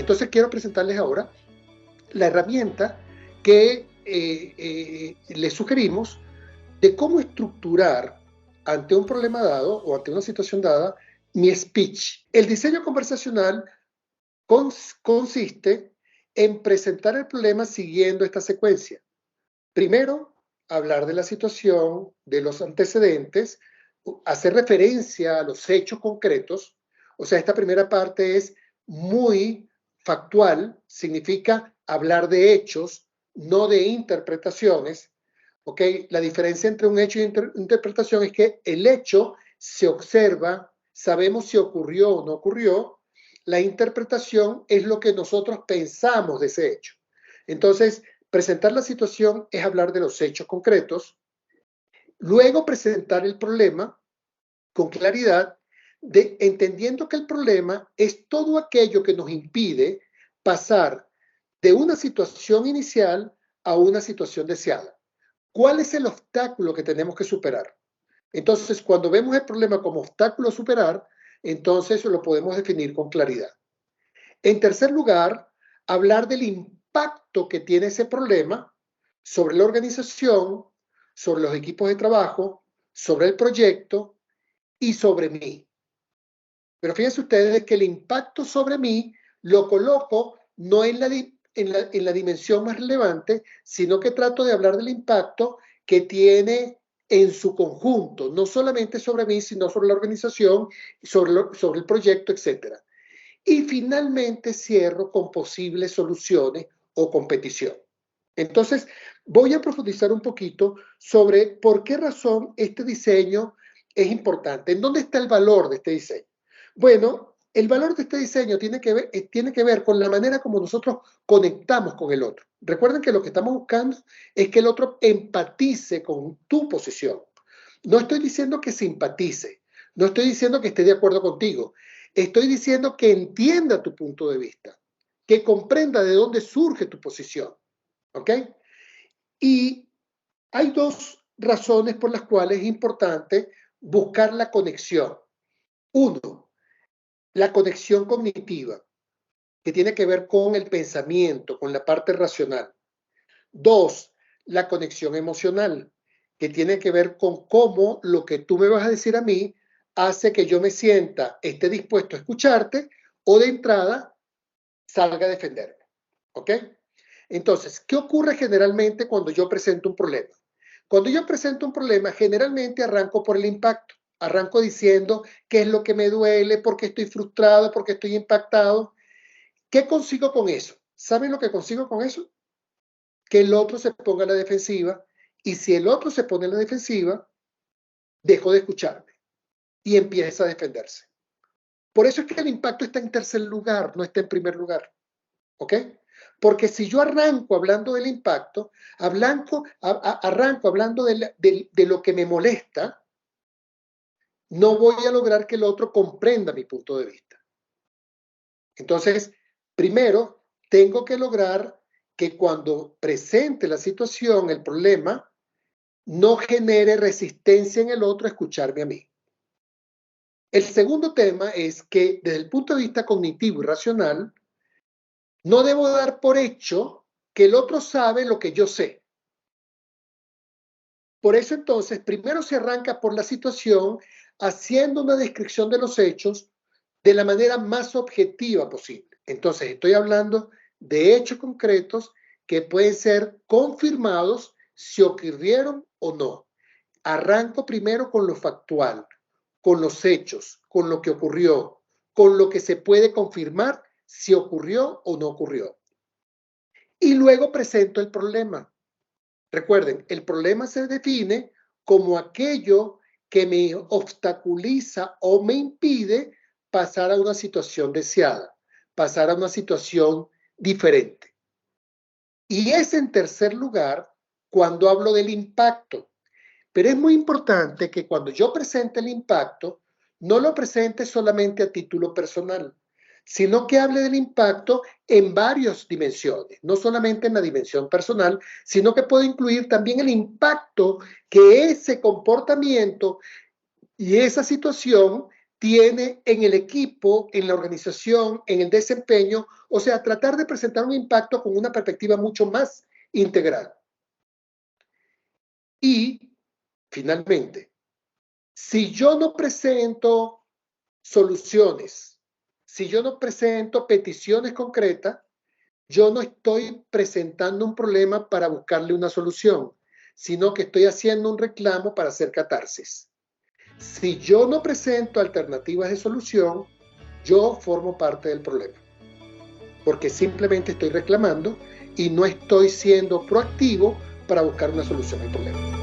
Entonces quiero presentarles ahora la herramienta que les sugerimos de cómo estructurar ante un problema dado o ante una situación dada mi speech. El diseño conversacional consiste en presentar el problema siguiendo esta secuencia. Primero, hablar de la situación, de los antecedentes, hacer referencia a los hechos concretos. O sea, esta primera parte es muy factual, significa hablar de hechos, no de interpretaciones. ¿Ok? La diferencia entre un hecho y interpretación es que el hecho se observa, sabemos si ocurrió o no ocurrió. La interpretación es lo que nosotros pensamos de ese hecho. Entonces, presentar la situación es hablar de los hechos concretos. Luego, presentar el problema con claridad, entendiendo que el problema es todo aquello que nos impide pasar de una situación inicial a una situación deseada. ¿Cuál es el obstáculo que tenemos que superar? Entonces, cuando vemos el problema como obstáculo a superar, entonces lo podemos definir con claridad. En tercer lugar, hablar del impacto que tiene ese problema sobre la organización, sobre los equipos de trabajo, sobre el proyecto y sobre mí. Pero fíjense ustedes que el impacto sobre mí lo coloco no en la dimensión más relevante, sino que trato de hablar del impacto que tiene en su conjunto, no solamente sobre mí, sino sobre la organización, sobre el proyecto, etc. Y finalmente cierro con posibles soluciones o competición. Entonces, voy a profundizar un poquito sobre por qué razón este diseño es importante. ¿En dónde está el valor de este diseño? Bueno, el valor de este diseño tiene que ver con la manera como nosotros conectamos con el otro. Recuerden que lo que estamos buscando es que el otro empatice con tu posición. No estoy diciendo que simpatice, no estoy diciendo que esté de acuerdo contigo, estoy diciendo que entienda tu punto de vista, que comprenda de dónde surge tu posición. ¿Ok? Y hay dos razones por las cuales es importante buscar la conexión. Uno, la conexión cognitiva, que tiene que ver con el pensamiento, con la parte racional. Dos, la conexión emocional, que tiene que ver con cómo lo que tú me vas a decir a mí hace que yo me sienta, esté dispuesto a escucharte o de entrada salga a defenderme. ¿Ok? Entonces, ¿qué ocurre generalmente cuando yo presento un problema? Cuando yo presento un problema, generalmente arranco por el impacto. Arranco diciendo qué es lo que me duele, por qué estoy frustrado, por qué estoy impactado. ¿Qué consigo con eso? ¿Saben lo que consigo con eso? Que el otro se ponga a la defensiva, y si el otro se pone a la defensiva, dejo de escucharme y empieza a defenderse. Por eso es que el impacto está en tercer lugar, no está en primer lugar. ¿Ok? Porque si yo arranco hablando del impacto, arranco hablando de lo que me molesta, no voy a lograr que el otro comprenda mi punto de vista. Entonces, primero, tengo que lograr que cuando presente la situación, el problema, no genere resistencia en el otro a escucharme a mí. El segundo tema es que desde el punto de vista cognitivo y racional, no debo dar por hecho que el otro sabe lo que yo sé. Por eso entonces, primero se arranca por la situación haciendo una descripción de los hechos de la manera más objetiva posible. Entonces, estoy hablando de hechos concretos que pueden ser confirmados si ocurrieron o no. Arranco primero con lo factual, con los hechos, con lo que ocurrió, con lo que se puede confirmar si ocurrió o no ocurrió. Y luego presento el problema. Recuerden, el problema se define como aquello que me obstaculiza o me impide pasar a una situación deseada, pasar a una situación diferente. Y es en tercer lugar cuando hablo del impacto. Pero es muy importante que cuando yo presente el impacto, no lo presente solamente a título personal, sino que hable del impacto en varias dimensiones, no solamente en la dimensión personal, sino que puede incluir también el impacto que ese comportamiento y esa situación tiene en el equipo, en la organización, en el desempeño, o sea, tratar de presentar un impacto con una perspectiva mucho más integral. Y, finalmente, si yo no presento soluciones, si yo no presento peticiones concretas, yo no estoy presentando un problema para buscarle una solución, sino que estoy haciendo un reclamo para hacer catarsis. Si yo no presento alternativas de solución, yo formo parte del problema, porque simplemente estoy reclamando y no estoy siendo proactivo para buscar una solución al problema.